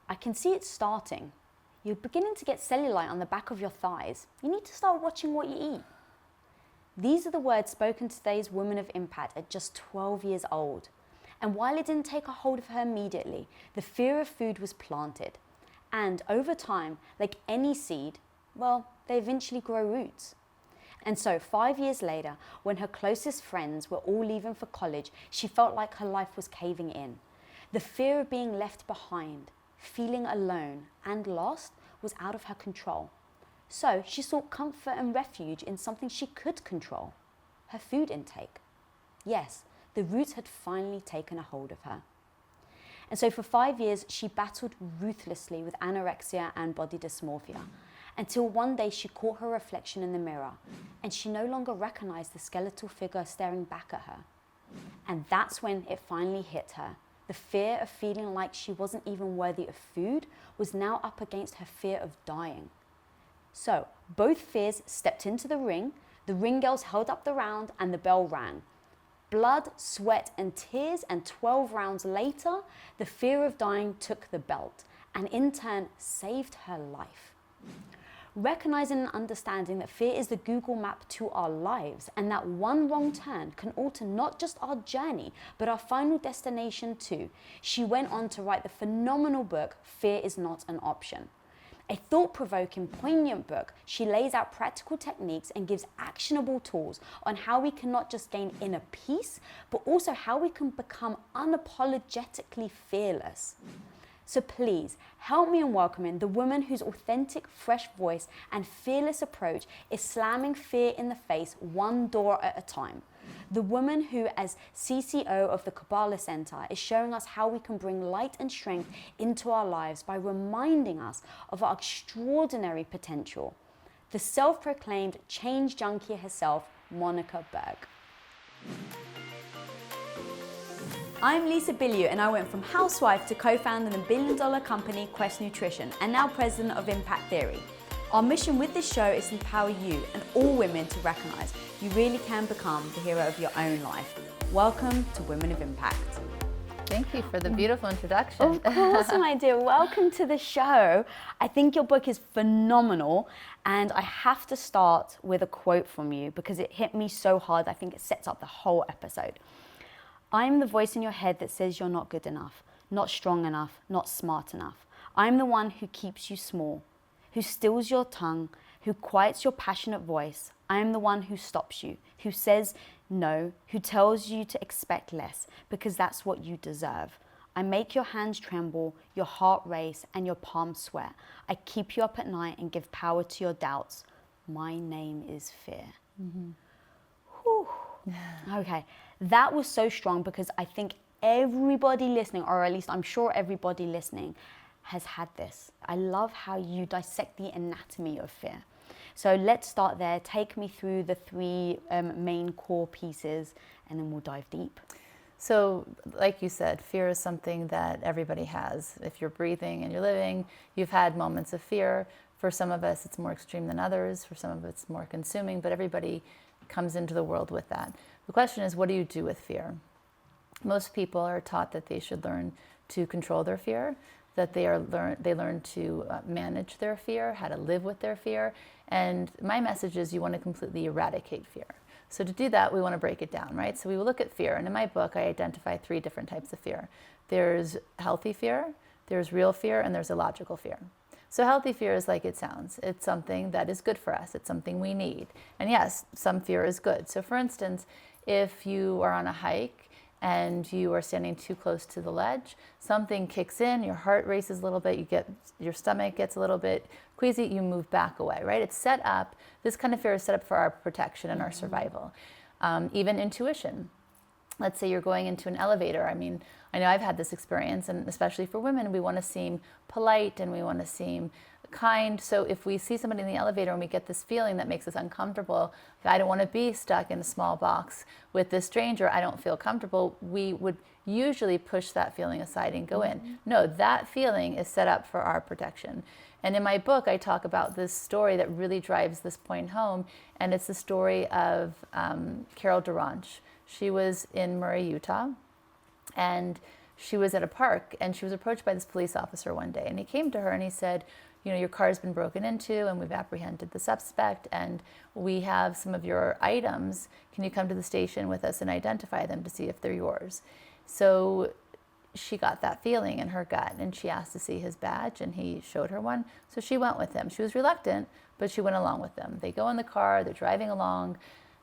I can see it starting. You're beginning to get cellulite on the back of your thighs. You need to start watching what you eat. These are the words spoken to today's woman of impact at just 12 years old. And while it didn't take a hold of her immediately, the fear of food was planted. And over time, like any seed, well, they eventually grow roots. And so 5 years later, when her closest friends were all leaving for college, she felt like her life was caving in. The fear of being left behind, feeling alone and lost was out of her control. So she sought comfort and refuge in something she could control, her food intake. Yes, the roots had finally taken a hold of her. And so for 5 years, she battled ruthlessly with anorexia and body dysmorphia, until one day she caught her reflection in the mirror, and she no longer recognized the skeletal figure staring back at her. And that's when it finally hit her. The fear of feeling like she wasn't even worthy of food was now up against her fear of dying. So both fears stepped into the ring girls held up the round, and the bell rang. Blood, sweat, and tears, and 12 rounds later, the fear of dying took the belt, and in turn saved her life. Recognizing and understanding that fear is the Google map to our lives, and that one wrong turn can alter not just our journey, but our final destination too, she went on to write the phenomenal book, Fear is Not an Option. A thought-provoking, poignant book, she lays out practical techniques and gives actionable tools on how we can not just gain inner peace, but also how we can become unapologetically fearless. So please, help me in welcoming the woman whose authentic, fresh voice and fearless approach is slamming fear in the face one door at a time. The woman who, as CCO of the Kabbalah Centre, is showing us how we can bring light and strength into our lives by reminding us of our extraordinary potential. The self-proclaimed change junkie herself, Monica Berg. I'm Lisa Bilyeu, and I went from housewife to co-founding the billion-dollar company Quest Nutrition, and now president of Impact Theory. Our mission with this show is to empower you and all women to recognize you really can become the hero of your own life. Welcome to Women of Impact. Thank you for the beautiful introduction. Of course, my dear. Welcome to the show. I think your book is phenomenal, and I have to start with a quote from you because it hit me so hard. I think it sets up the whole episode. I'm the voice in your head that says you're not good enough, not strong enough, not smart enough. I'm the one who keeps you small, who stills your tongue, who quiets your passionate voice. I am the one who stops you, who says no, who tells you to expect less, because that's what you deserve. I make your hands tremble, your heart race, and your palms sweat. I keep you up at night and give power to your doubts. My name is fear. Mm-hmm. Whew. Okay, that was so strong because I think everybody listening, or at least I'm sure everybody listening, has had this. I love how you dissect the anatomy of fear. So let's start there. Take me through the three main core pieces, and then we'll dive deep. So, like you said, fear is something that everybody has. If you're breathing and you're living, you've had moments of fear. For some of us, it's more extreme than others. For some of us, it's more consuming, but everybody comes into the world with that. The question is, what do you do with fear? Most people are taught that they should learn to control their fear, that they learn to manage their fear, how to live with their fear. And my message is you want to completely eradicate fear. So to do that, we want to break it down, right? So we will look at fear. And in my book, I identify 3 different types of fear. There's healthy fear, there's real fear, and there's illogical fear. So healthy fear is like it sounds. It's something that is good for us. It's something we need. And yes, some fear is good. So for instance, if you are on a hike and you are standing too close to the ledge, something kicks in, your heart races a little bit, your stomach gets a little bit queasy, you move back away, right? It's set up, this kind of fear is set up for our protection and our survival. Even intuition. Let's say you're going into an elevator. I mean, I know I've had this experience, and especially for women, we want to seem polite and we want to seem kind. So if we see somebody in the elevator and we get this feeling that makes us uncomfortable, I don't want to be stuck in a small box with this stranger, I don't feel comfortable, we would usually push that feeling aside and go in. No, that feeling is set up for our protection. And in my book, I talk about this story that really drives this point home, and it's the story of Carol Durant. She was in Murray, Utah, and she was at a park and she was approached by this police officer one day, and he came to her and he said, you know, your car's been broken into and we've apprehended the suspect and we have some of your items. Can you come to the station with us and identify them to see if they're yours? So she got that feeling in her gut and she asked to see his badge and he showed her one. So she went with him. She was reluctant, but she went along with them. They go in the car, they're driving along,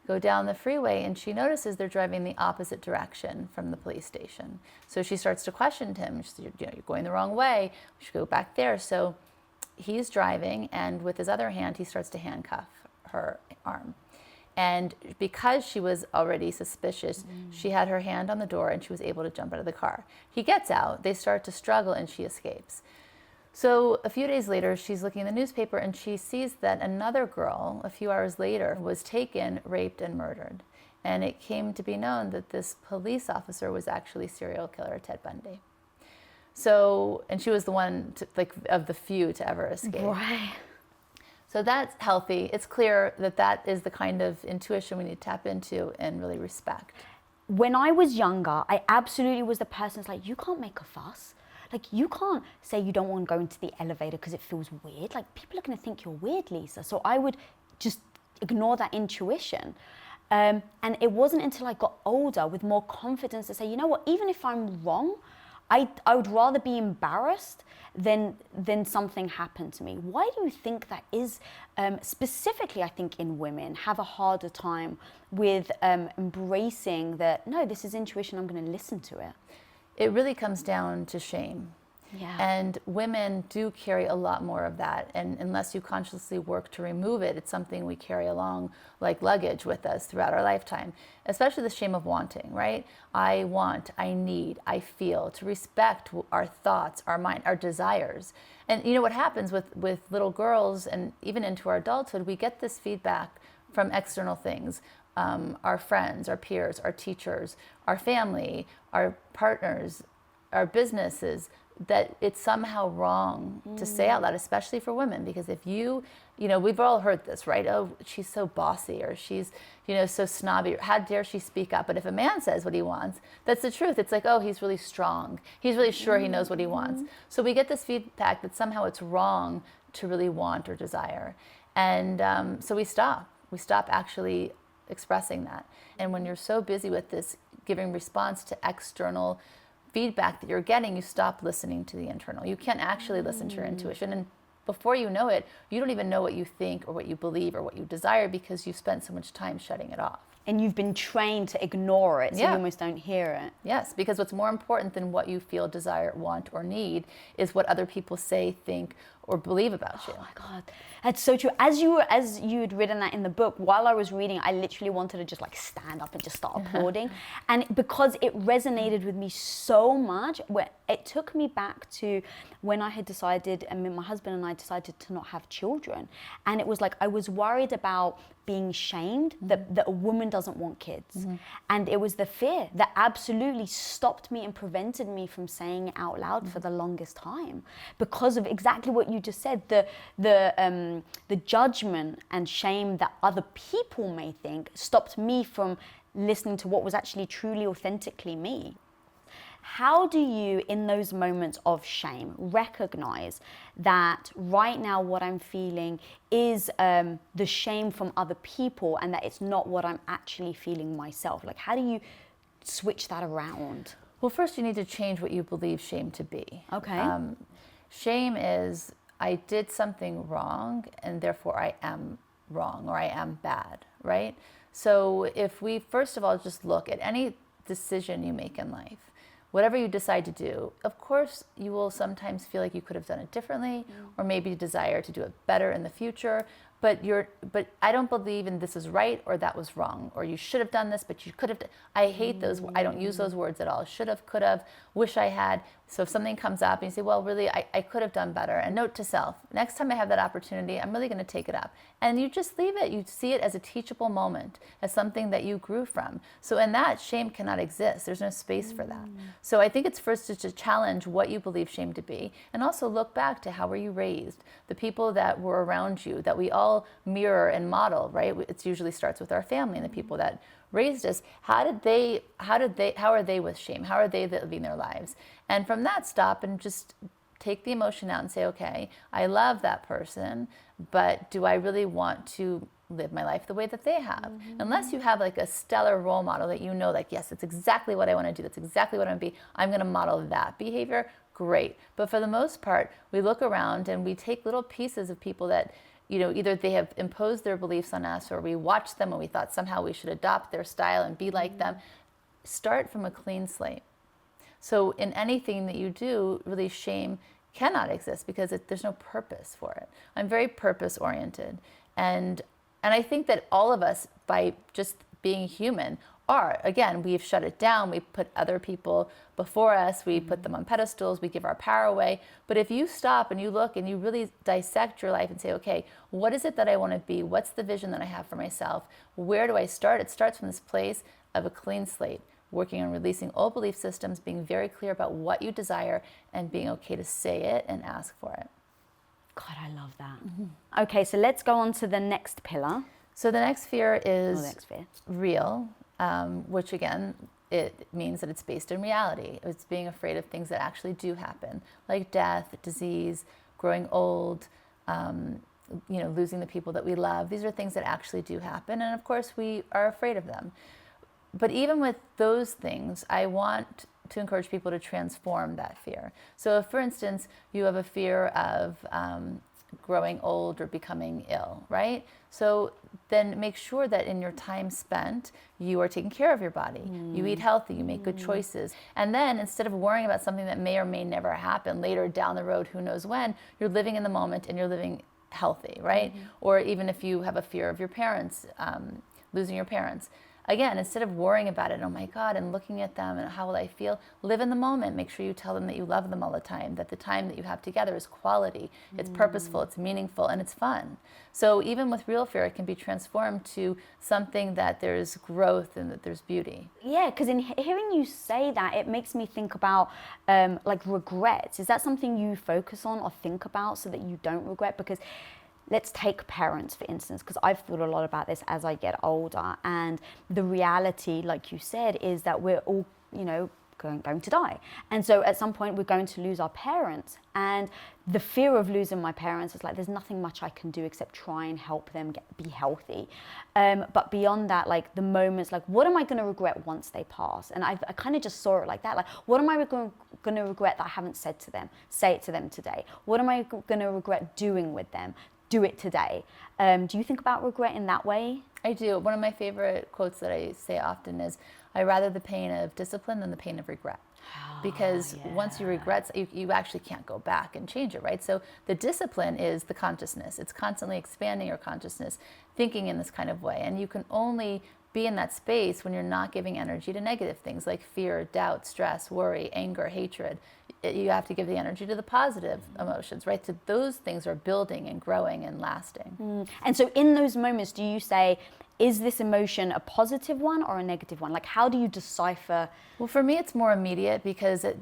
go down the freeway, and she notices they're driving the opposite direction from the police station. So she starts to question him. She says, you know, you're going the wrong way. We should go back there. So he's driving, and with his other hand, he starts to handcuff her arm. And because she was already suspicious, she had her hand on the door and she was able to jump out of the car. He gets out, they start to struggle, and she escapes. So a few days later, she's looking in the newspaper and she sees that another girl, a few hours later, was taken, raped, and murdered. And it came to be known that this police officer was actually serial killer Ted Bundy. So, and she was the one, of the few to ever escape. Right. So that's healthy. It's clear that that is the kind of intuition we need to tap into and really respect. When I was younger, I absolutely was the person that's like, you can't make a fuss. Like, you can't say you don't want to go into the elevator because it feels weird. Like, people are going to think you're weird, Lisa. So I would just ignore that intuition. And it wasn't until I got older with more confidence to say, you know what, even if I'm wrong, I would rather be embarrassed than something happen to me. Why do you think that is? Specifically, I think in women have a harder time with embracing that, no, this is intuition, I'm going to listen to it. It really comes down to shame. Yeah. And women do carry a lot more of that. And unless you consciously work to remove it, it's something we carry along like luggage with us throughout our lifetime, especially the shame of wanting, right? I want, I need, I feel, to respect our thoughts, our mind, our desires. And you know what happens with little girls and even into our adulthood, we get this feedback from external things. Our friends, our peers, our teachers, our family, our partners, our businesses, that it's somehow wrong to say out loud, especially for women, because if you know, we've all heard this, right? Oh, she's so bossy, or she's, you know, so snobby, or how dare she speak up? But if a man says what he wants, that's the truth. It's like, oh, he's really strong. He's really sure he knows what he wants. So we get this feedback that somehow it's wrong to really want or desire. And so we stop actually expressing that. And when you're so busy with this, giving response to external feedback that you're getting, you stop listening to the internal. You can't actually listen to your intuition. And before you know it, you don't even know what you think or what you believe or what you desire because you've spent so much time shutting it off. And you've been trained to ignore it, so you almost don't hear it. Yes, because what's more important than what you feel, desire, want, or need is what other people say, think, or believe about you. Oh my God, that's so true. As you had written that in the book, while I was reading, I literally wanted to just like stand up and just start applauding. And because it resonated with me so much, it took me back to when I had decided, my husband and I decided to not have children. And it was like, I was worried about being shamed that a woman doesn't want kids. And it was the fear that absolutely stopped me and prevented me from saying it out loud for the longest time, because of exactly what you just said, the judgment and shame that other people may think stopped me from listening to what was actually truly authentically me. How do you, in those moments of shame, recognize that right now what I'm feeling is the shame from other people and that it's not what I'm actually feeling myself? Like, how do you switch that around? Well, first you need to change what you believe shame to be. Okay. Shame is, I did something wrong and therefore I am wrong or I am bad, right? So if we first of all just look at any decision you make in life, whatever you decide to do, of course, you will sometimes feel like you could have done it differently, or maybe desire to do it better in the future. But I don't believe in this is right or that was wrong, or you should have done this, but you could have. I hate those. I don't use those words at all. Should have, could have, wish I had. So if something comes up and you say, well, really, I could have done better. And note to self, next time I have that opportunity, I'm really going to take it up. And you just leave it. You see it as a teachable moment, as something that you grew from. So in that, shame cannot exist. There's no space for that. So I think it's first to challenge what you believe shame to be, and also look back to how were you raised, the people that were around you, that we all mirror and model, right? It usually starts with our family and the people that raised us, how are they with shame? How are they living their lives? And from that, stop and just take the emotion out and say, okay, I love that person, but do I really want to live my life the way that they have? Unless you have like a stellar role model that you know, like, yes, that's exactly what I want to do. That's exactly what I'm going to be. I'm going to model that behavior. Great. But for the most part, we look around and we take little pieces of people that, you know, either they have imposed their beliefs on us, or we watched them and we thought somehow we should adopt their style and be like them. Start from a clean slate. So in anything that you do, really, shame cannot exist because there's no purpose for it. I'm very purpose oriented. And I think that all of us, by just being human, are. Again, we've shut it down. We put other people before us. We put them on pedestals. We give our power away. But if you stop and you look and you really dissect your life and say, okay, what is it that I want to be? What's the vision that I have for myself? Where do I start? It starts from this place of a clean slate, working on releasing old belief systems, being very clear about what you desire, and being okay to say it and ask for it. God, I love that. Okay, so let's go on to the next pillar. So the next fear is the next fear. Real, which again, it means that it's based in reality. It's being afraid of things that actually do happen, like death, disease, growing old, losing the people that we love. These are things that actually do happen, and of course we are afraid of them. But even with those things, I want to encourage people to transform that fear. So if, for instance, you have a fear of growing old or becoming ill, right? So then make sure that in your time spent, you are taking care of your body. You eat healthy, you make good choices. And then instead of worrying about something that may or may never happen later down the road, who knows when, you're living in the moment and you're living healthy, right? Or even if you have a fear of your parents, losing your parents. Again, instead of worrying about it, oh my God, and looking at them and how will I feel, live in the moment. Make sure you tell them that you love them all the time, that the time that you have together is quality, it's purposeful, it's meaningful, and it's fun. So even with real fear, it can be transformed to something that there's growth and that there's beauty. Yeah, because in hearing you say that, it makes me think about like regrets. Is that something you focus on or think about so that you don't regret? Because let's take parents, for instance, because I've thought a lot about this as I get older. And the reality, like you said, is that we're all, going to die. And so at some point we're going to lose our parents. And the fear of losing my parents is like, there's nothing much I can do except try and help them be healthy. But beyond that, like the moments, like what am I going to regret once they pass? And I kind of just saw it like that. Like, what am I going to regret that I haven't said to them? Say it to them today. What am I going to regret doing with them? Do it today. Do you think about regret in that way? I do. One of my favorite quotes that I say often is, I rather the pain of discipline than the pain of regret. Because once you regret, you actually can't go back and change it, right? So the discipline is the consciousness. It's constantly expanding your consciousness, thinking in this kind of way. And you can only be in that space when you're not giving energy to negative things like fear, doubt, stress, worry, anger, hatred. You have to give the energy to the positive emotions, right? So those things are building and growing and lasting. And so in those moments, do you say, is this emotion a positive one or a negative one? Like, how do you decipher? Well, for me, it's more immediate because it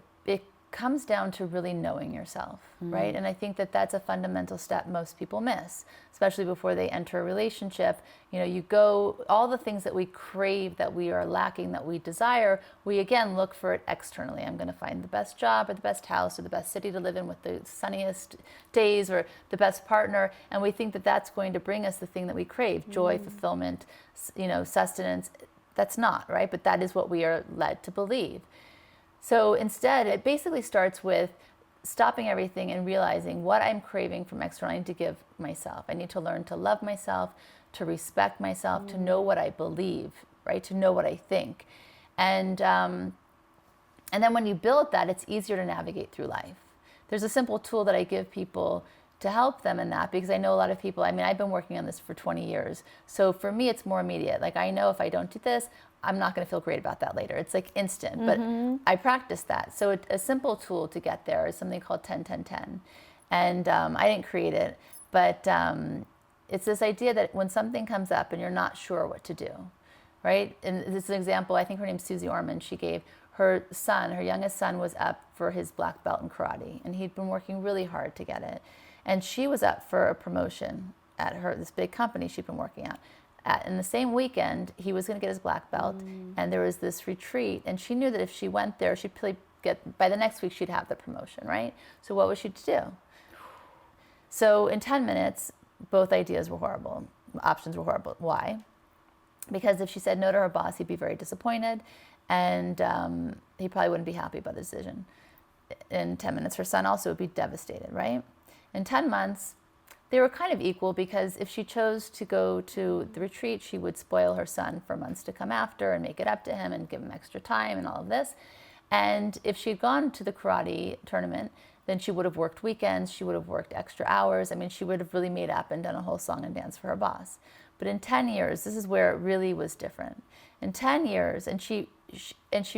comes down to really knowing yourself, right? And I think that that's a fundamental step most people miss, especially before they enter a relationship. You go, all the things that we crave, that we are lacking, that we desire, we again look for it externally. I'm going to find the best job or the best house or the best city to live in with the sunniest days or the best partner. And we think that that's going to bring us the thing that we crave, joy, fulfillment, sustenance. That's not, right? But that is what we are led to believe. So instead, it basically starts with stopping everything and realizing what I'm craving from external. I need to give myself. I need to learn to love myself, to respect myself, to know what I believe, right? To know what I think. And then when you build that, it's easier to navigate through life. There's a simple tool that I give people to help them in that, because I know a lot of people, I've been working on this for 20 years. So for me, it's more immediate. Like, I know if I don't do this, I'm not going to feel great about that later. It's like instant, but I practice that. So a simple tool to get there is something called 10-10-10. And I didn't create it, but it's this idea that when something comes up and you're not sure what to do, right? And this is an example, I think her name's Susie Orman, she gave her son, her youngest son was up for his black belt in karate, and he'd been working really hard to get it. And she was up for a promotion at this big company she'd been working at. In the same weekend, he was going to get his black belt, and there was this retreat, and she knew that if she went there, she'd probably by the next week, she'd have the promotion, right? So what was she to do? So in 10 minutes, both ideas were horrible. Options were horrible. Why? Because if she said no to her boss, he'd be very disappointed, and he probably wouldn't be happy about the decision. In 10 minutes, her son also would be devastated, right? In 10 months, they were kind of equal, because if she chose to go to the retreat, she would spoil her son for months to come after and make it up to him and give him extra time and all of this. And if she'd gone to the karate tournament, then she would have worked weekends, she would have worked extra hours. I mean, she would have really made up and done a whole song and dance for her boss. But in 10 years, this is where it really was different. In 10 years, and she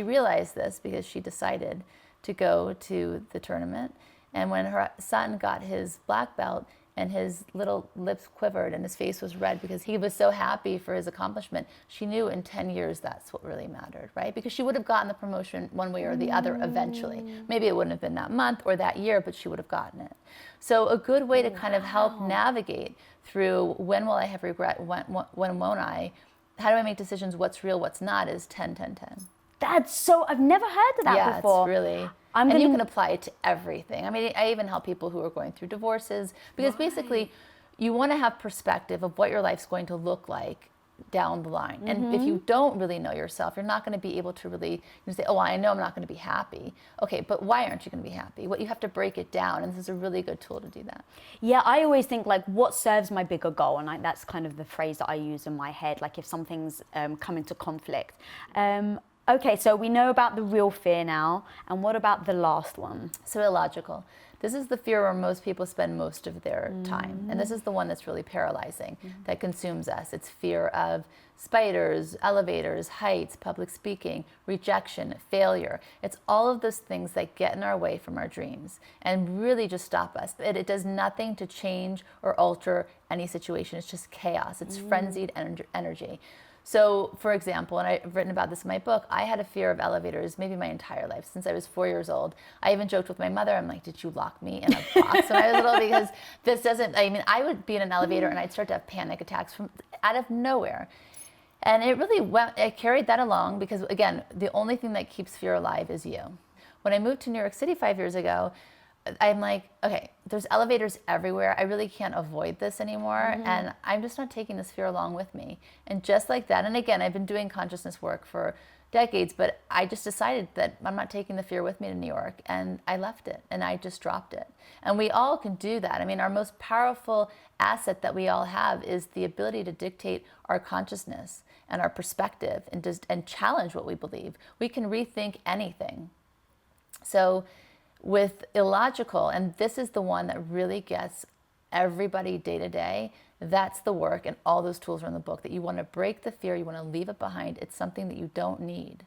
realized this because she decided to go to the tournament. And when her son got his black belt, and his little lips quivered and his face was red because he was so happy for his accomplishment, she knew in 10 years that's what really mattered, right? Because she would have gotten the promotion one way or the other eventually. Maybe it wouldn't have been that month or that year, but she would have gotten it. So a good way to kind of help navigate through when will I have regret, when won't I, how do I make decisions, what's real, what's not, is 10-10-10. That's so, I've never heard of that before. Yeah, it's really, and you can apply it to everything. I mean, I even help people who are going through divorces, because basically you want to have perspective of what your life's going to look like down the line. And if you don't really know yourself, you're not going to be able to really say, oh, I know I'm not going to be happy. Okay, but why aren't you going to be happy? What you have to break it down, and this is a really good tool to do that. Yeah, I always think like, what serves my bigger goal? And that's kind of the phrase that I use in my head, like if something's come into conflict. Okay, so we know about the real fear now, and what about the last one? So illogical. This is the fear where most people spend most of their time, and this is the one that's really paralyzing, that consumes us. It's fear of spiders, elevators, heights, public speaking, rejection, failure. It's all of those things that get in our way from our dreams and really just stop us. It does nothing to change or alter any situation. It's just chaos. It's frenzied energy. So, for example, and I've written about this in my book, I had a fear of elevators maybe my entire life, since I was 4 years old. I even joked with my mother, I'm like, did you lock me in a box when I was little? Because this doesn't, I mean, I would be in an elevator and I'd start to have panic attacks from out of nowhere. And it really went, I carried that along because, again, the only thing that keeps fear alive is you. When I moved to New York City 5 years ago, I'm like, okay, there's elevators everywhere. I really can't avoid this anymore. And I'm just not taking this fear along with me. And just like that, and again, I've been doing consciousness work for decades, but I just decided that I'm not taking the fear with me to New York, and I left it, and I just dropped it. And we all can do that. I mean, our most powerful asset that we all have is the ability to dictate our consciousness and our perspective and challenge what we believe. We can rethink anything. So with illogical, and this is the one that really gets everybody day to day, that's the work, and all those tools are in the book, that you want to break the fear, you want to leave it behind. It's something that you don't need.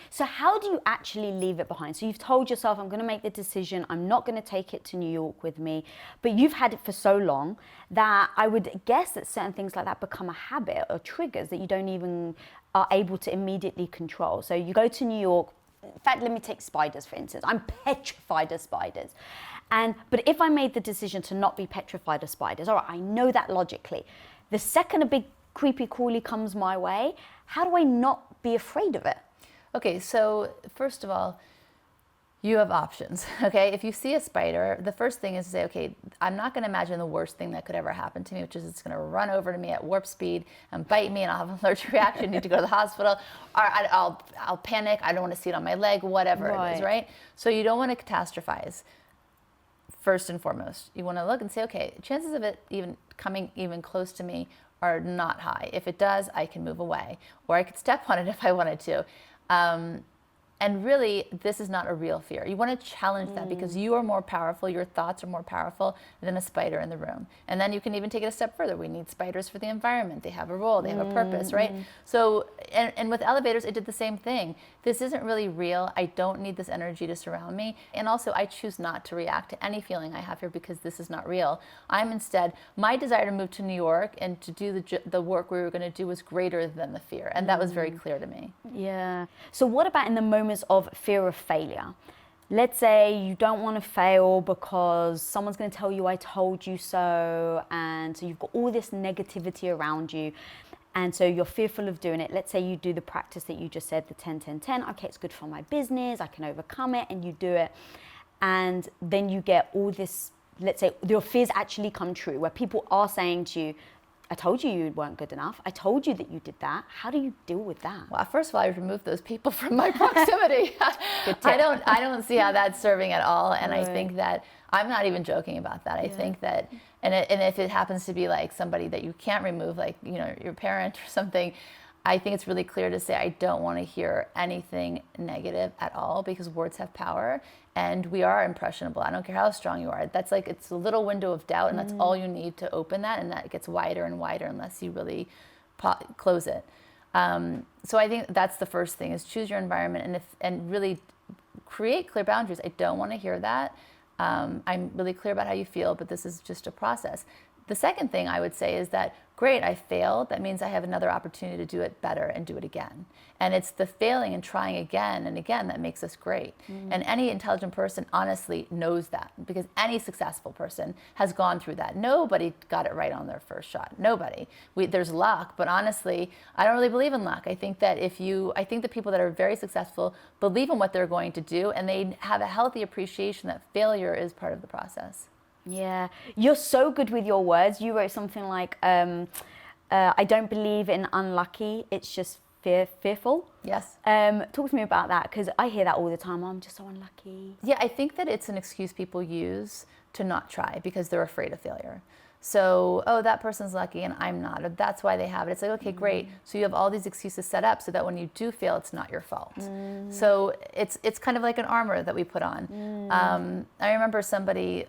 So how do you actually leave it behind? So you've told yourself, I'm going to make the decision, I'm not going to take it to New York with me, but you've had it for so long that I would guess that certain things like that become a habit or triggers that you don't even are able to immediately control. So you go to New York. In fact, let me take spiders, for instance. I'm petrified of spiders. But if I made the decision to not be petrified of spiders, all right, I know that logically. The second a big creepy crawly comes my way, how do I not be afraid of it? Okay, so first of all, you have options, okay? If you see a spider, the first thing is to say, okay, I'm not gonna imagine the worst thing that could ever happen to me, which is it's gonna run over to me at warp speed and bite me, and I'll have an allergic reaction, need to go to the hospital, or I'll panic, I don't wanna see it on my leg, whatever it is, right? So you don't wanna catastrophize, first and foremost. You wanna look and say, okay, chances of it even coming even close to me are not high. If it does, I can move away, or I could step on it if I wanted to. And really, this is not a real fear. You want to challenge that, because you are more powerful, your thoughts are more powerful than a spider in the room. And then you can even take it a step further. We need spiders for the environment. They have a role, they have a purpose, right? So, and with elevators, it did the same thing. This isn't really real. I don't need this energy to surround me. And also, I choose not to react to any feeling I have here, because this is not real. I'm instead, my desire to move to New York and to do the work we were going to do was greater than the fear. And that was very clear to me. Yeah. So what about in the moments of fear of failure? Let's say you don't want to fail because someone's going to tell you I told you so, and so you've got all this negativity around you. And so you're fearful of doing it. Let's say you do the practice that you just said, the 10-10-10. Okay, it's good for my business. I can overcome it. And you do it. And then you get all this, let's say your fears actually come true, where people are saying to you, I told you weren't good enough. I told you that you did that. How do you deal with that? Well, first of all, I would remove those people from my proximity. I don't see how that's serving at all. And I think that I'm not even joking about that. I think that, and if it happens to be like somebody that you can't remove, like, you know, your parent or something, I think it's really clear to say, I don't want to hear anything negative at all, because words have power and we are impressionable. I don't care how strong you are. That's like, it's a little window of doubt, and that's all you need to open that. And that gets wider and wider unless you really close it. So I think that's the first thing, is choose your environment and really create clear boundaries. I don't want to hear that. I'm really clear about how you feel, but this is just a process. The second thing I would say is that, great, I failed. That means I have another opportunity to do it better and do it again. And it's the failing and trying again and again that makes us great. And any intelligent person honestly knows that, because any successful person has gone through that. Nobody got it right on their first shot. Nobody. There's luck, but honestly, I don't really believe in luck. I think that I think the people that are very successful believe in what they're going to do, and they have a healthy appreciation that failure is part of the process. Yeah, you're so good with your words. You wrote something like, I don't believe in unlucky, it's just fearful. Yes. Talk to me about that, because I hear that all the time. I'm just so unlucky. Yeah, I think that it's an excuse people use to not try because they're afraid of failure. So, oh, that person's lucky and I'm not, or that's why they have it. It's like, okay, great. So you have all these excuses set up so that when you do fail, it's not your fault. So it's kind of like an armor that we put on. I remember somebody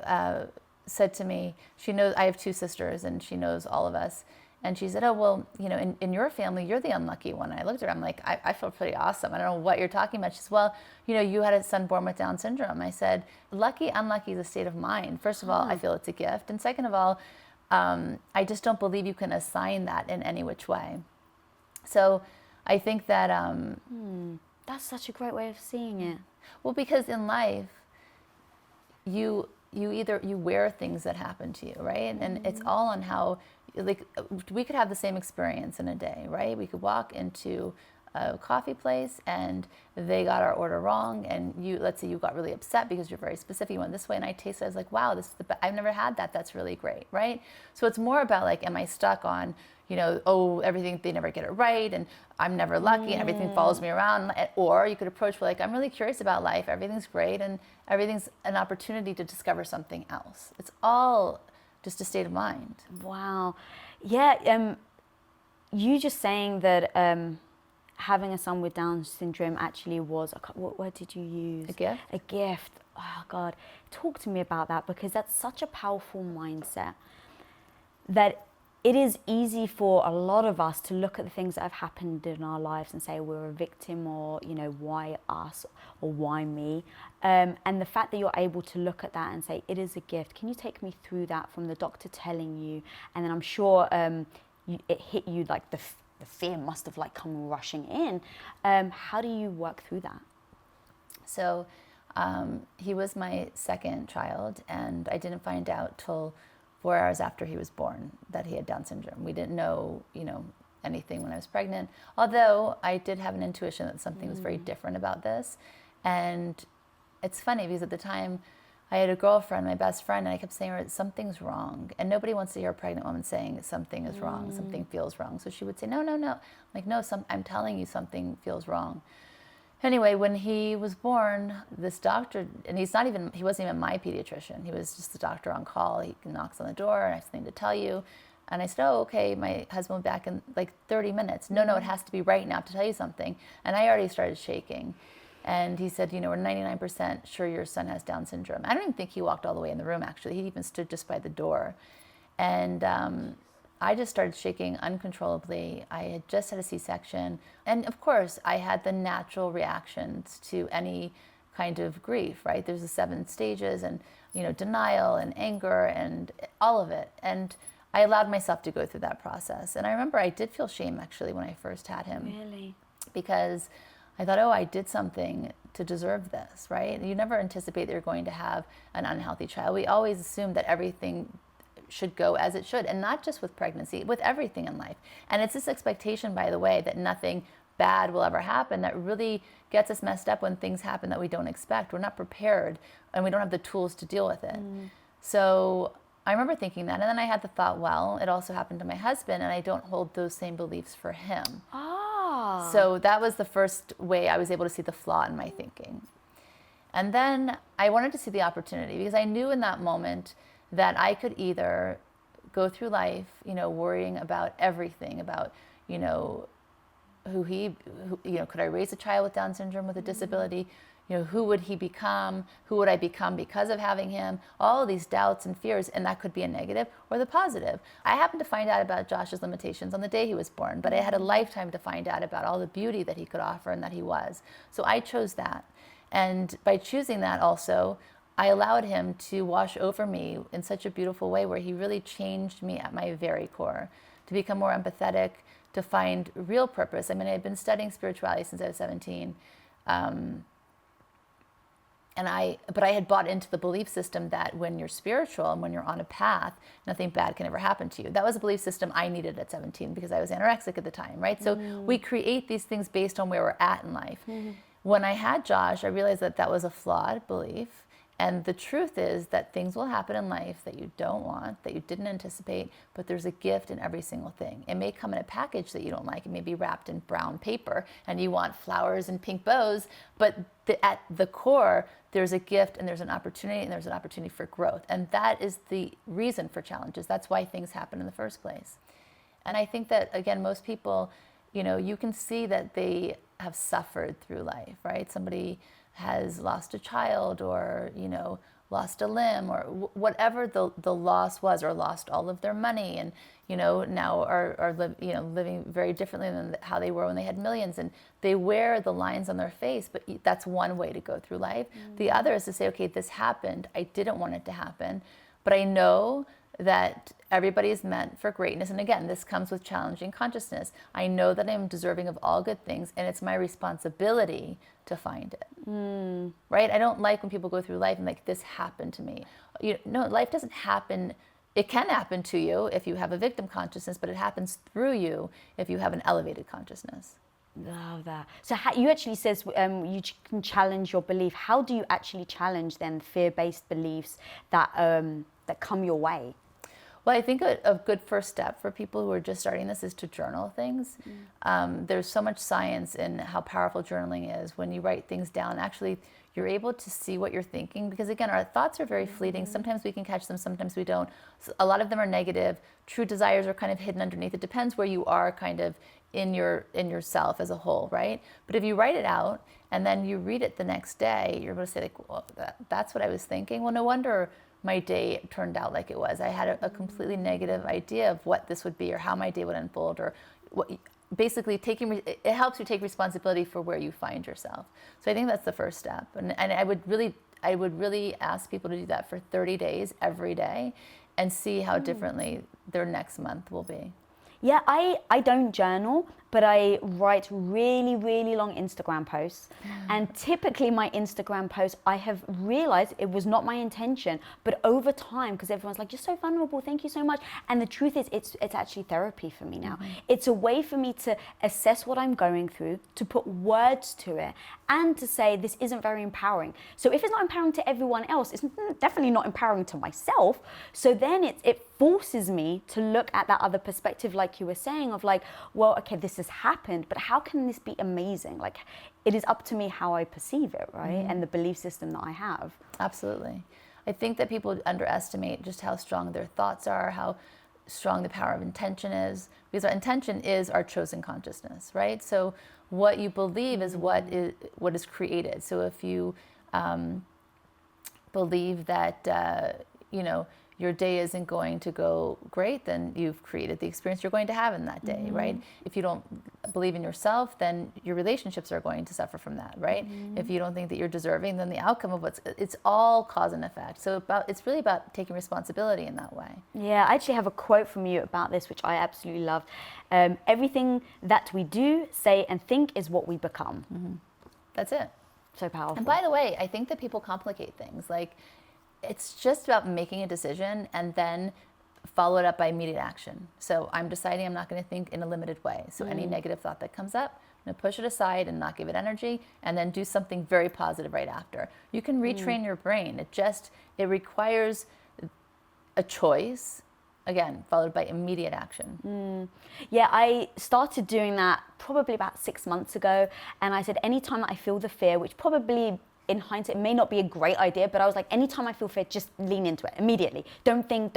said to me, she knows, I have two sisters and she knows all of us. And she said, oh, well, you know, in your family, you're the unlucky one. And I looked at her, I'm like, I feel pretty awesome. I don't know what you're talking about. She says, well, you know, you had a son born with Down syndrome. I said, lucky, unlucky is a state of mind. First of all, I feel it's a gift. And second of all, I just don't believe you can assign that in any which way. So I think that... That's such a great way of seeing it. Well, because in life, you wear things that happen to you, right? And it's all on how, like, we could have the same experience in a day, right? We could walk into a coffee place and they got our order wrong, and let's say you got really upset because you're very specific, you went this way, and I tasted it, I was like, wow, this is I've never had that, that's really great, right? So it's more about, like, am I stuck on, you know, oh, everything, they never get it right, and I'm never lucky, and everything follows me around. Or you could approach, like, I'm really curious about life, everything's great, and everything's an opportunity to discover something else. It's all just a state of mind. Wow. Yeah, you just saying that having a son with Down syndrome actually was, what word did you use? A gift? A gift. Oh, God. Talk to me about that, because that's such a powerful mindset, that it is easy for a lot of us to look at the things that have happened in our lives and say we're a victim, or, you know, why us or why me? And the fact that you're able to look at that and say it is a gift. Can you take me through that, from the doctor telling you, and then I'm sure it hit you, like the fear must have, like, come rushing in. How do you work through that? So he was my second child, and I didn't find out till 4 hours after he was born that he had Down syndrome. We didn't know, you know, anything when I was pregnant, although I did have an intuition that something was very different about this. And it's funny, because at the time I had a girlfriend, my best friend, and I kept saying to her, something's wrong. And nobody wants to hear a pregnant woman saying something is wrong, something feels wrong. So she would say, no. I'm like, no, I'm telling you something feels wrong. Anyway, when he was born, this doctor, and he wasn't even my pediatrician. He was just the doctor on call. He knocks on the door, and I have something to tell you. And I said, oh, okay, my husband will be back in like 30 minutes. No, it has to be right now to tell you something. And I already started shaking. And he said, you know, we're 99% sure your son has Down syndrome. I don't even think he walked all the way in the room, actually. He even stood just by the door. And I just started shaking uncontrollably. I had just had a C-section. And of course, I had the natural reactions to any kind of grief, right? There's the 7 stages, and, you know, denial and anger and all of it. And I allowed myself to go through that process. And I remember I did feel shame, actually, when I first had him. Really? Because I thought, oh, I did something to deserve this, right? You never anticipate that you're going to have an unhealthy child. We always assume that everything should go as it should. And not just with pregnancy, with everything in life. And it's this expectation, by the way, that nothing bad will ever happen that really gets us messed up when things happen that we don't expect. We're not prepared and we don't have the tools to deal with it. So I remember thinking that, and then I had the thought, well, it also happened to my husband, and I don't hold those same beliefs for him. So that was the first way I was able to see the flaw in my thinking. And then I wanted to see the opportunity, because I knew in that moment that I could either go through life, worrying about everything, about, could I raise a child with Down syndrome with a disability? Who would he become? Who would I become because of having him? All of these doubts and fears, and that could be a negative or the positive. I happened to find out about Josh's limitations on the day he was born, but I had a lifetime to find out about all the beauty that he could offer and that he was. So I chose that. And by choosing that also, I allowed him to wash over me in such a beautiful way where he really changed me at my very core, to become more empathetic, to find real purpose. I mean, I've been studying spirituality since I was 17. But I had bought into the belief system that when you're spiritual and when you're on a path, nothing bad can ever happen to you. That was a belief system I needed at 17 because I was anorexic at the time, right? So we create these things based on where we're at in life. When I had Josh, I realized that that was a flawed belief. And the truth is that things will happen in life that you don't want, that you didn't anticipate, but there's a gift in every single thing. It may come in a package that you don't like. It may be wrapped in brown paper and you want flowers and pink bows, but at the core, there's a gift and there's an opportunity, and there's an opportunity for growth. And that is the reason for challenges. That's why things happen in the first place. And I think that, again, most people, you can see that they have suffered through life, right? Somebody has lost a child or, lost a limb or whatever the loss was, or lost all of their money and, now are living very differently than how they were when they had millions. And they wear the lines on their face, but that's one way to go through life. The other is to say, okay, this happened. I didn't want it to happen, but I know that everybody is meant for greatness. And again, this comes with challenging consciousness. I know that I'm deserving of all good things, and it's my responsibility to find it. Right? I don't like when people go through life and like, this happened to me. No, life doesn't happen. It can happen to you if you have a victim consciousness, but it happens through you if you have an elevated consciousness. Love that. So you actually says you can challenge your belief. How do you actually challenge then fear-based beliefs that come your way? Well, I think a good first step for people who are just starting this is to journal things. There's so much science in how powerful journaling is. When you write things down, actually, you're able to see what you're thinking, because again, our thoughts are very fleeting. Sometimes we can catch them, sometimes we don't. So a lot of them are negative. True desires are kind of hidden underneath. It depends where you are kind of in yourself as a whole, right? But if you write it out and then you read it the next day, you're able to say, like, well, that's what I was thinking. Well, no wonder my day turned out like it was. I had a completely negative idea of what this would be or how my day would unfold, or what, basically it helps you take responsibility for where you find yourself. So I think that's the first step. And I would really ask people to do that for 30 days every day and see how differently their next month will be. Yeah, I don't journal, but I write really, really long Instagram posts. And typically my Instagram posts, I have realized it was not my intention, but over time, because everyone's like, you're so vulnerable, thank you so much. And the truth is, it's actually therapy for me now. It's a way for me to assess what I'm going through, to put words to it, and to say, this isn't very empowering. So if it's not empowering to everyone else, it's definitely not empowering to myself. So then it forces me to look at that other perspective, like you were saying, of like, well, okay, this has happened, but how can this be amazing? Like, it is up to me how I perceive it, right? And the belief system that I have. Absolutely. I think that people underestimate just how strong their thoughts are, how strong the power of intention is, because our intention is our chosen consciousness, right? So what you believe is what is created. So if you believe that your day isn't going to go great, then you've created the experience you're going to have in that day, right? If you don't believe in yourself, then your relationships are going to suffer from that, right? If you don't think that you're deserving, then the outcome of it's all cause and effect. So it's really about taking responsibility in that way. Yeah, I actually have a quote from you about this, which I absolutely love. Everything that we do, say, and think is what we become. That's it. So powerful. And by the way, I think that people complicate things. Like, it's just about making a decision and then follow it up by immediate action. So I'm deciding I'm not going to think in a limited way. So any negative thought that comes up, I'm going to push it aside and not give it energy, and then do something very positive right after. You can retrain your brain. It requires a choice, again, followed by immediate action. Yeah, I started doing that probably about 6 months ago. And I said, anytime that I feel the fear, which probably in hindsight may not be a great idea, but I was like, anytime I feel fear, just lean into it immediately. Don't think,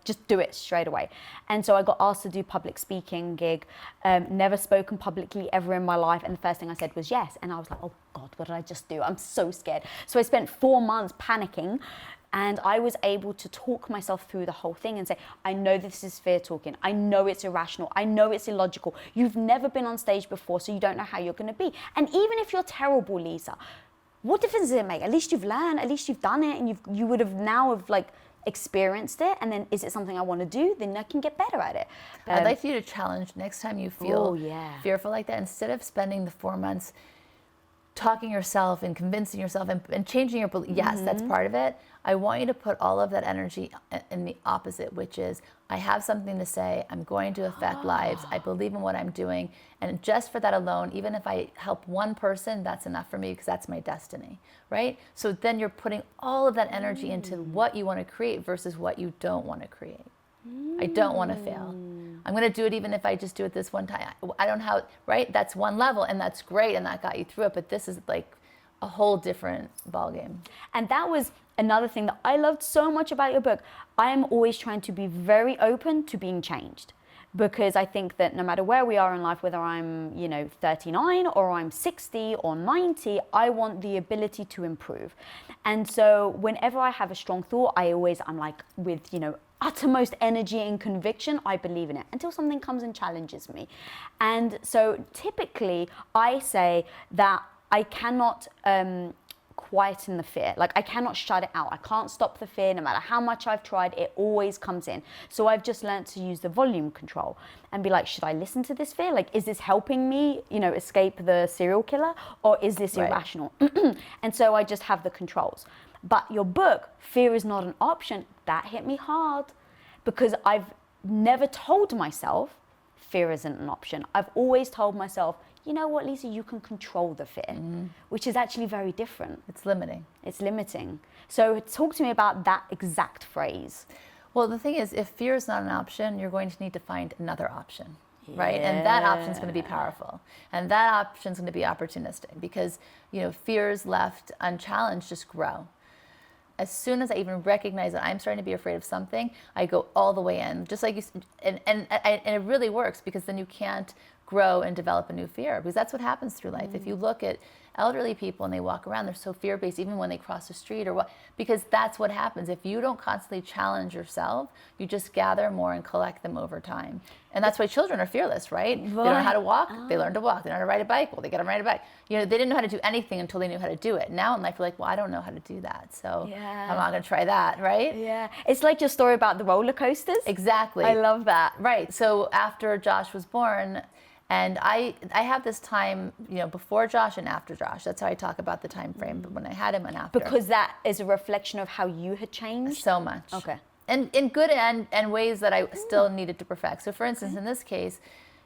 just do it straight away. And so I got asked to do public speaking gig, never spoken publicly ever in my life. And the first thing I said was yes. And I was like, oh God, what did I just do? I'm so scared. So I spent 4 months panicking. And I was able to talk myself through the whole thing and say, I know this is fear talking. I know it's irrational. I know it's illogical. You've never been on stage before, so you don't know how you're going to be. And even if you're terrible, Lisa, what difference does it make? At least you've learned, at least you've done it, and you would have now experienced it. And then, is it something I want to do? Then I can get better at it. I'd like you to challenge next time you feel fearful like that, instead of spending the 4 months talking yourself and convincing yourself and changing your belief. Yes, that's part of it. I want you to put all of that energy in the opposite, which is, I have something to say, I'm going to affect lives, I believe in what I'm doing, and just for that alone, even if I help one person, that's enough for me, because that's my destiny, right? So then you're putting all of that energy into what you want to create versus what you don't want to create. I don't want to fail. I'm going to do it even if I just do it this one time. I don't know how, right? That's one level, and that's great, and that got you through it, but this is like a whole different ballgame. And that was another thing that I loved so much about your book. I am always trying to be very open to being changed, because I think that no matter where we are in life, whether I'm 39 or I'm 60 or 90, I want the ability to improve. And so whenever I have a strong thought, I'm like, with uttermost energy and conviction, I believe in it until something comes and challenges me. And so typically I say that I cannot quieten the fear. Like, I cannot shut it out. I can't stop the fear. No matter how much I've tried, it always comes in. So I've just learned to use the volume control and be like, should I listen to this fear? Like, is this helping me, escape the serial killer, or is this irrational? And so I just have the controls. But your book, Fear is Not an Option, that hit me hard, because I've never told myself fear isn't an option. I've always told myself, you know what, Lisa, you can control the fear, which is actually very different. It's limiting. It's limiting. So talk to me about that exact phrase. Well, the thing is, if fear is not an option, you're going to need to find another option, right? And that option is going to be powerful. And that option is going to be opportunistic, because, fears left unchallenged just grow. As soon as I even recognize that I'm starting to be afraid of something, I go all the way in, just like you, and it really works, because then you can't grow and develop a new fear, because that's what happens through life. If you look at elderly people and they walk around, they're so fear-based, even when they cross the street or what, because that's what happens. If you don't constantly challenge yourself, you just gather more and collect them over time. And that's why children are fearless, right? They don't know how to walk, they learn to walk. They don't know how to ride a bike, well, they get them ride a bike. They didn't know how to do anything until they knew how to do it. Now in life, you're like, well, I don't know how to do that, so I'm not going to try that, right? Yeah. It's like your story about the roller coasters. Exactly. I love that. Right. So after Josh was born, and I have this time, before Josh and after Josh. That's how I talk about the time frame, but when I had him and after. Because that is a reflection of how you had changed? So much. Okay. And in good and ways that I still needed to perfect. So for instance, in this case,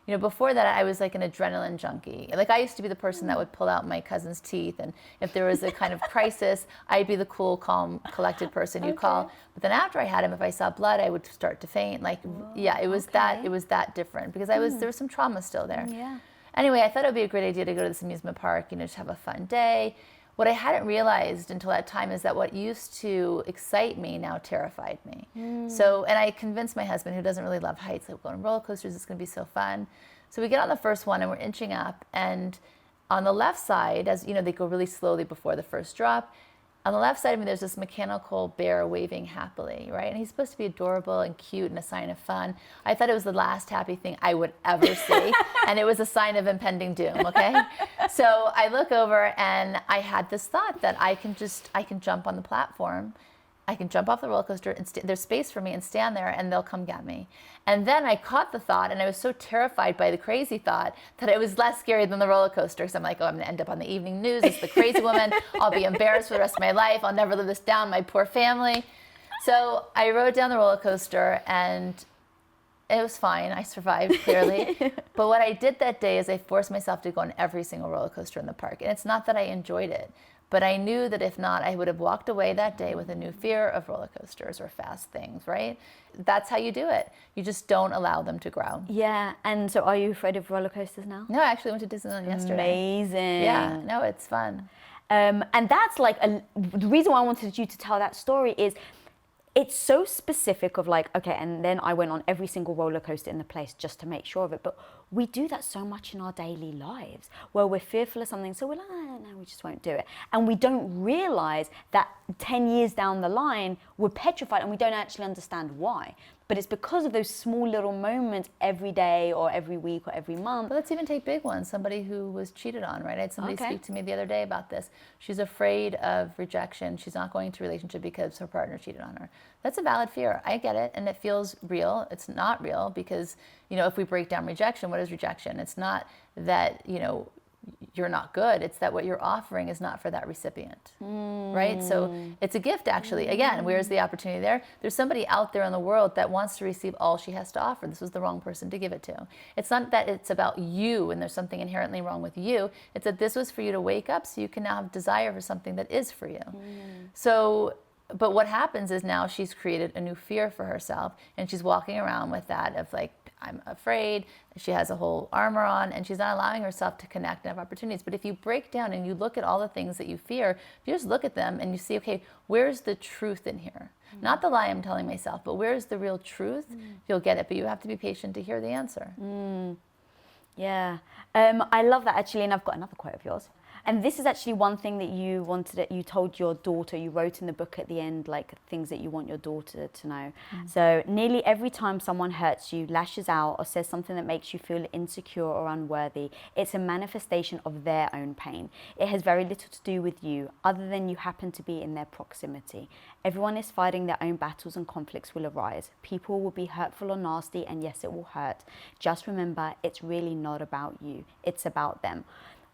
before that, I was like an adrenaline junkie. Like, I used to be the person that would pull out my cousin's teeth, and if there was a kind of crisis, I'd be the cool, calm, collected person you'd call. But then after I had him, if I saw blood, I would start to faint. Like, it was that different, because there was some trauma still there. Yeah. Anyway, I thought it would be a great idea to go to this amusement park, just have a fun day. What I hadn't realized until that time is that what used to excite me now terrified me. So, and I convinced my husband, who doesn't really love heights, like, we're going on roller coasters, it's going to be so fun. So we get on the first one and we're inching up, and on the left side, as they go really slowly before the first drop, on the left side of me, there's this mechanical bear waving happily, right? And he's supposed to be adorable and cute and a sign of fun. I thought it was the last happy thing I would ever see, and it was a sign of impending doom, okay? So I look over, and I had this thought that I can jump on the platform, I can jump off the roller coaster, and there's space for me, and stand there, and they'll come get me. And then I caught the thought, and I was so terrified by the crazy thought that it was less scary than the roller coaster. Because I'm like, I'm going to end up on the evening news as the crazy woman. I'll be embarrassed for the rest of my life. I'll never live this down, my poor family. So I rode down the roller coaster and it was fine. I survived, clearly. But what I did that day is I forced myself to go on every single roller coaster in the park. And it's not that I enjoyed it, but I knew that if not, I would have walked away that day with a new fear of roller coasters or fast things, right? That's how you do it. You just don't allow them to grow. Yeah, and so are you afraid of roller coasters now? No, I actually went to Disneyland yesterday. Amazing. Yeah, no, it's fun. And that's like, the reason why I wanted you to tell that story is it's so specific of like, okay, and then I went on every single roller coaster in the place just to make sure of it. But we do that so much in our daily lives where we're fearful of something. So we're like, oh, no, we just won't do it. And we don't realize that 10 years down the line, we're petrified and we don't actually understand why. But it's because of those small little moments every day or every week or every month. But let's even take big ones. Somebody who was cheated on, right? I had somebody Okay. speak to me the other day about this. She's afraid of rejection. She's not going to a relationship because her partner cheated on her. That's a valid fear. I get it. And it feels real. It's not real because, if we break down rejection, what is rejection? It's not that, you're not good. It's that what you're offering is not for that recipient, right? So it's a gift, actually. Again, where's the opportunity there? There's somebody out there in the world that wants to receive all she has to offer. This was the wrong person to give it to. It's not that it's about you and there's something inherently wrong with you. It's that this was for you to wake up so you can now have desire for something that is for you. So, but what happens is now she's created a new fear for herself and she's walking around with that of like, I'm afraid. She has a whole armor on and she's not allowing herself to connect and have opportunities. But if you break down and you look at all the things that you fear, if you just look at them and you see, okay, where's the truth in here? Not the lie I'm telling myself, but where's the real truth? You'll get it, but you have to be patient to hear the answer. Yeah, I love that actually, and I've got another quote of yours. And this is actually one thing that you told your daughter, you wrote in the book at the end, like things that you want your daughter to know. So nearly every time someone hurts you, lashes out, or says something that makes you feel insecure or unworthy, it's a manifestation of their own pain. It has very little to do with you, other than you happen to be in their proximity. Everyone is fighting their own battles and conflicts will arise. People will be hurtful or nasty, and yes, it will hurt. Just remember, it's really not about you. It's about them.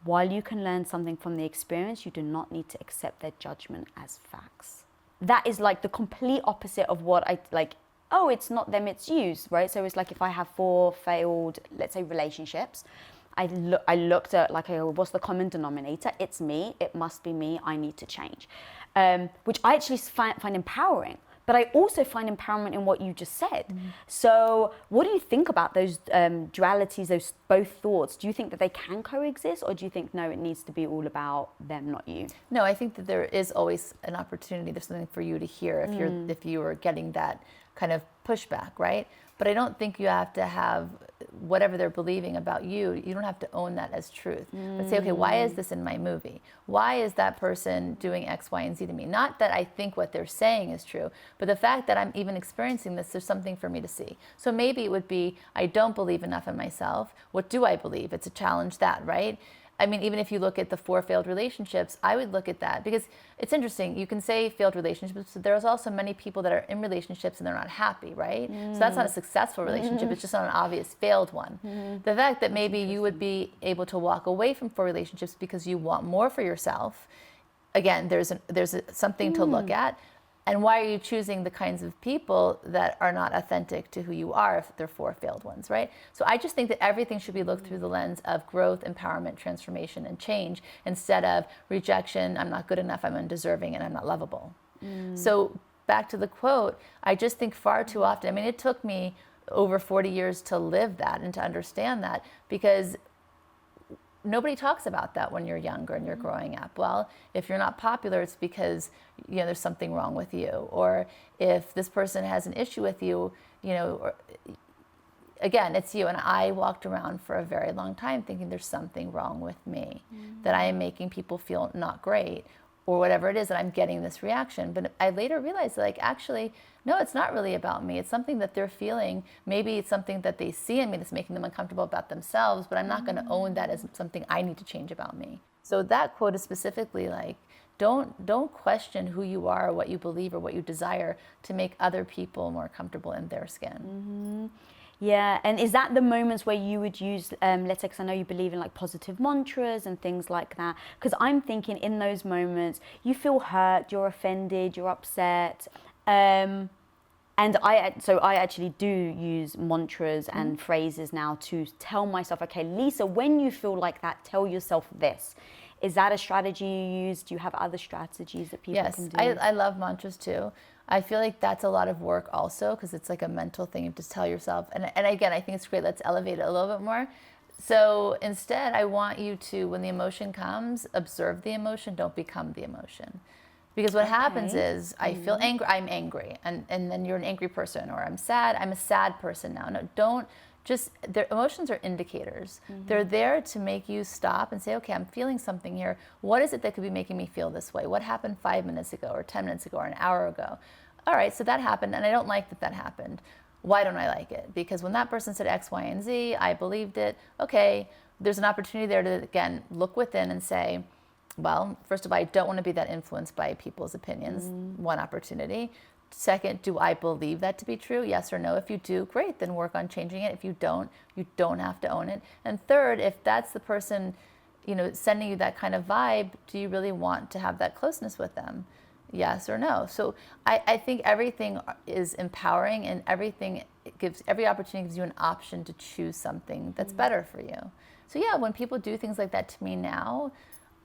While you can learn something from the experience, you do not need to accept their judgment as facts. That is like the complete opposite of what I like, oh, it's not them, it's you, right? So it's like if I have 4 failed, let's say, relationships, I looked at like, what's the common denominator? It's me, it must be me, I need to change. Which I actually find empowering. But I also find empowerment in what you just said. So what do you think about those dualities, those both thoughts? Do you think that they can coexist, or do you think, no, it needs to be all about them, not you? No, I think that there is always an opportunity. There's something for you to hear if you are getting that kind of pushback, right? But I don't think you have to have whatever they're believing about you. You don't have to own that as truth. But say, okay, why is this in my movie? Why is that person doing X, Y, and Z to me? Not that I think what they're saying is true, but the fact that I'm even experiencing this, there's something for me to see. So maybe it would be, I don't believe enough in myself. What do I believe? It's a challenge that, right? I mean, even if you look at the 4 failed relationships, I would look at that because it's interesting. You can say failed relationships, but there's also many people that are in relationships and they're not happy, right? So that's not a successful relationship. It's just not an obvious failed one. The fact that maybe you would be able to walk away from 4 relationships because you want more for yourself. Again, there's something to look at. And why are you choosing the kinds of people that are not authentic to who you are if they're 4 failed ones, right? So I just think that everything should be looked through the lens of growth, empowerment, transformation, and change instead of rejection, I'm not good enough, I'm undeserving, and I'm not lovable. So back to the quote, I just think far too often, I mean, it took me over 40 years to live that and to understand that because nobody talks about that when you're younger and you're growing up. Well, if you're not popular, it's because there's something wrong with you. Or if this person has an issue with you, again, it's you. And I walked around for a very long time thinking there's something wrong with me, that I am making people feel not great, or whatever it is that I'm getting this reaction. But I later realized actually, no, it's not really about me. It's something that they're feeling. Maybe it's something that they see in me that's making them uncomfortable about themselves, but I'm not going to own that as something I need to change about me. So that quote is specifically like, don't question who you are or what you believe or what you desire to make other people more comfortable in their skin. Yeah, and is that the moments where you would use, let's say, because I know you believe in like positive mantras and things like that, because I'm thinking in those moments, you feel hurt, you're offended, you're upset, And I actually do use mantras and phrases now to tell myself, okay, Lisa, when you feel like that, tell yourself this. Is that a strategy you use? Do you have other strategies that people can do? Yes, I love mantras too. I feel like that's a lot of work also, because it's like a mental thing. You have to tell yourself. And again, I think it's great. Let's elevate it a little bit more. So instead, I want you to, when the emotion comes, observe the emotion. Don't become the emotion. Because what happens is I feel angry, I'm angry, and then you're an angry person, or I'm a sad person now. No, don't just, their emotions are indicators. They're there to make you stop and say, okay, I'm feeling something here. What is it that could be making me feel this way? What happened 5 minutes ago, or 10 minutes ago, or an hour ago? All right, so that happened, and I don't like that happened. Why don't I like it? Because when that person said X, Y, and Z, I believed it. Okay, there's an opportunity there to, again, look within and say, well, first of all, I don't want to be that influenced by people's opinions. One opportunity. Second, do I believe that to be true? Yes or no? If you do, great, then work on changing it. If you don't have to own it. And third, if that's the person, sending you that kind of vibe, do you really want to have that closeness with them? Yes or no? So I think everything is empowering, and every opportunity gives you an option to choose something that's better for you. So yeah, when people do things like that to me now,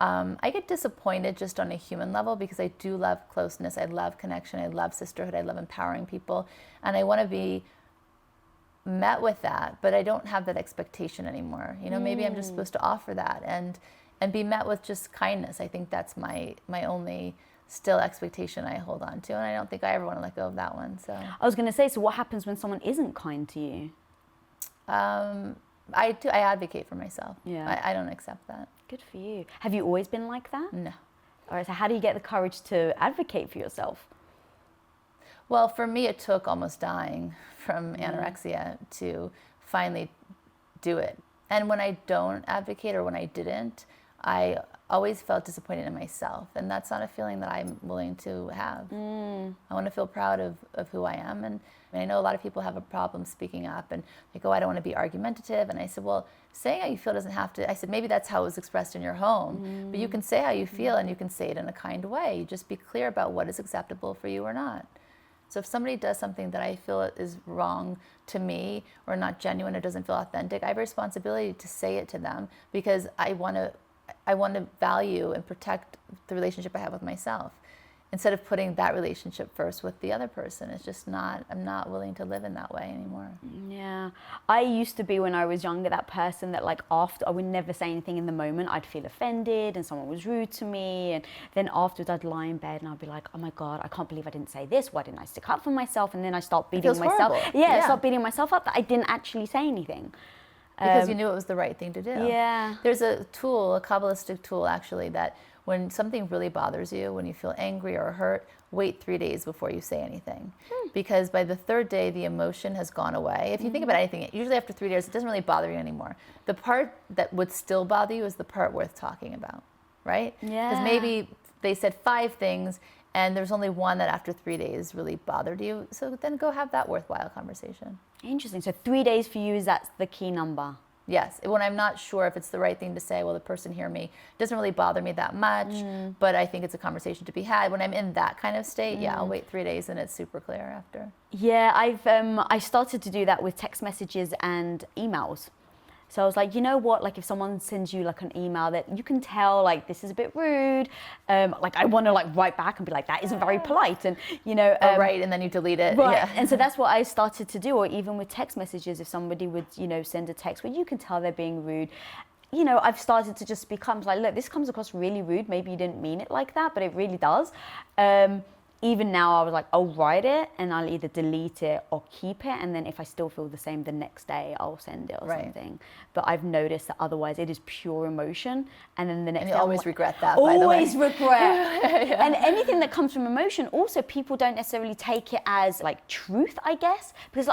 I get disappointed just on a human level, because I do love closeness, I love connection, I love sisterhood, I love empowering people, and I want to be met with that, but I don't have that expectation anymore. Maybe I'm just supposed to offer that and be met with just kindness. I think that's my only still expectation I hold on to, and I don't think I ever want to let go of that one. So I was going to say, so what happens when someone isn't kind to you? I advocate for myself. Yeah. I don't accept that. Good for you. Have you always been like that? No. All right, so how do you get the courage to advocate for yourself? Well, for me, it took almost dying from anorexia to finally do it. And when I don't advocate, or when I didn't, I always felt disappointed in myself. And that's not a feeling that I'm willing to have. I want to feel proud of who I am. And I know a lot of people have a problem speaking up, and they go, I don't want to be argumentative. And I said, well, saying how you feel doesn't have to, I said, maybe that's how it was expressed in your home, but you can say how you feel, and you can say it in a kind way. You just be clear about what is acceptable for you or not. So if somebody does something that I feel is wrong to me, or not genuine, or doesn't feel authentic, I have a responsibility to say it to them, because I want to value and protect the relationship I have with myself, instead of putting that relationship first with the other person. It's just I'm not willing to live in that way anymore. Yeah. I used to be, when I was younger, that person that, like, after, I would never say anything in the moment. I'd feel offended and someone was rude to me, and then afterwards I'd lie in bed and I'd be like, oh my God, I can't believe I didn't say this. Why didn't I stick up for myself? And then I start beating myself. I start beating myself up that I didn't actually say anything. Because you knew it was the right thing to do. Yeah. There's a tool, a Kabbalistic tool actually, that when something really bothers you, when you feel angry or hurt, wait 3 days before you say anything. Because by the third day, the emotion has gone away. If you think about anything, usually after 3 days, it doesn't really bother you anymore. The part that would still bother you is the part worth talking about, right? Yeah. Because maybe they said 5 things, and there's only one that after 3 days really bothered you. So then go have that worthwhile conversation. Interesting. So 3 days for you, that's the key number. Yes, when I'm not sure if it's the right thing to say, well, the person hear me, doesn't really bother me that much, but I think it's a conversation to be had. When I'm in that kind of state, I'll wait 3 days and it's super clear after. Yeah, I started to do that with text messages and emails. So I was like, you know what, like if someone sends you like an email that you can tell like this is a bit rude, like I want to like write back and be like, that isn't very polite, and right, and then you delete it. Right. Yeah. And so that's what I started to do. Or even with text messages, if somebody would, send a text where you can tell they're being rude, I've started to just become like, look, this comes across really rude. Maybe you didn't mean it like that, but it really does. Even now, I was like, I'll write it and I'll either delete it or keep it. And then if I still feel the same the next day, I'll send it or something. But I've noticed that otherwise it is pure emotion. And then the next day, you always regret that, by the way. Always regret. Yeah. And anything that comes from emotion, also people don't necessarily take it as like truth, I guess. Because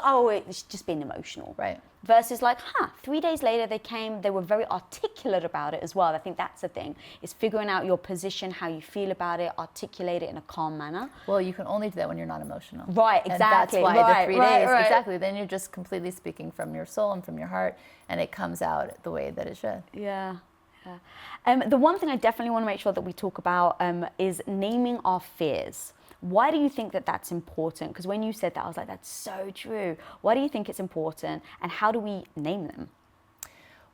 it's just being emotional. Right. Versus like, 3 days later they were very articulate about it as well. I think that's the thing, is figuring out your position, how you feel about it, articulate it in a calm manner. Well, you can only do that when you're not emotional. Right, exactly. And that's why the 3 days, right. exactly. Then you're just completely speaking from your soul and from your heart, and it comes out the way that it should. Yeah. The one thing I definitely want to make sure that we talk about is naming our fears. Why do you think that that's important? Because when you said that, I was like, that's so true. Why do you think it's important? And how do we name them?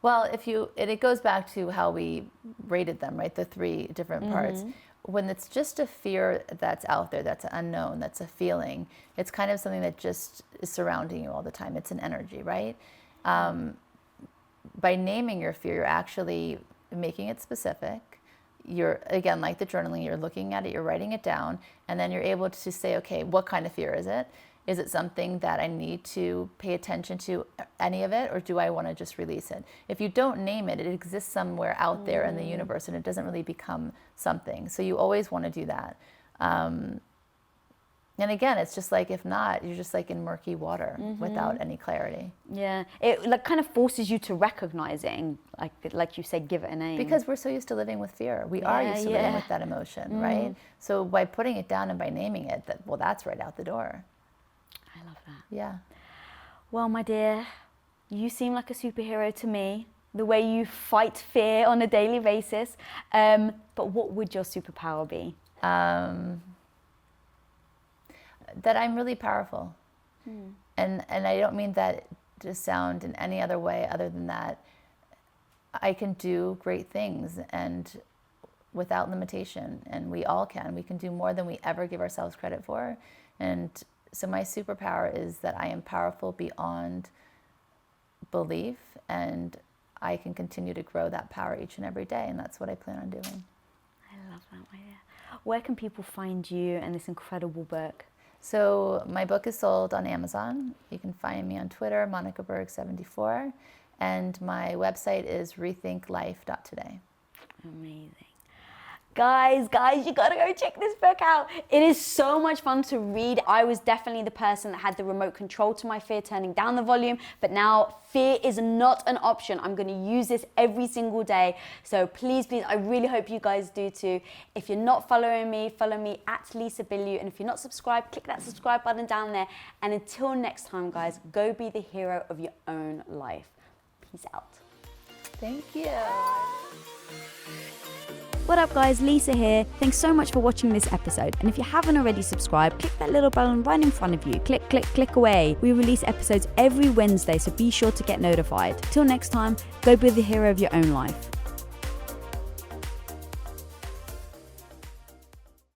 Well, it goes back to how we rated them, right? The 3 different parts. When it's just a fear that's out there, that's unknown, that's a feeling, it's kind of something that just is surrounding you all the time. It's an energy, right? By naming your fear, you're actually making it specific. You're, again, like the journaling, you're looking at it, you're writing it down, and then you're able to say, okay, what kind of fear is it? Is it something that I need to pay attention to, any of it, or do I want to just release it? If you don't name it, it exists somewhere out there in the universe, and it doesn't really become something. So you always want to do that. And again, it's just like, if not, you're just like in murky water without any clarity. Yeah, it like kind of forces you to recognize it and, like you said, give it a name. Because we're so used to living with fear. We are used to living with that emotion, right? So by putting it down and by naming it, that's right out the door. I love that. Yeah. Well, my dear, you seem like a superhero to me, the way you fight fear on a daily basis. But what would your superpower be? That I'm really powerful. And I don't mean that to sound in any other way other than that I can do great things and without limitation, and we all can. We can do more than we ever give ourselves credit for. And so my superpower is that I am powerful beyond belief, and I can continue to grow that power each and every day, and that's what I plan on doing. I love that, my dear. Where can people find you and this incredible book? So my book is sold on Amazon. You can find me on Twitter, Monica Berg 74, and my website is rethinklife.today. Amazing. Guys, you gotta go check this book out. It is so much fun to read. I was definitely the person that had the remote control to my fear, turning down the volume, but now fear is not an option. I'm gonna use this every single day. So please, I really hope you guys do too. If you're not following me, follow me at Lisa Bilyeu. And if you're not subscribed, click that subscribe button down there. And until next time, guys, go be the hero of your own life. Peace out. Thank you. What up guys, Lisa here. Thanks so much for watching this episode. And if you haven't already subscribed, click that little button right in front of you. Click, click, click away. We release episodes every Wednesday, so be sure to get notified. Till next time, go be the hero of your own life.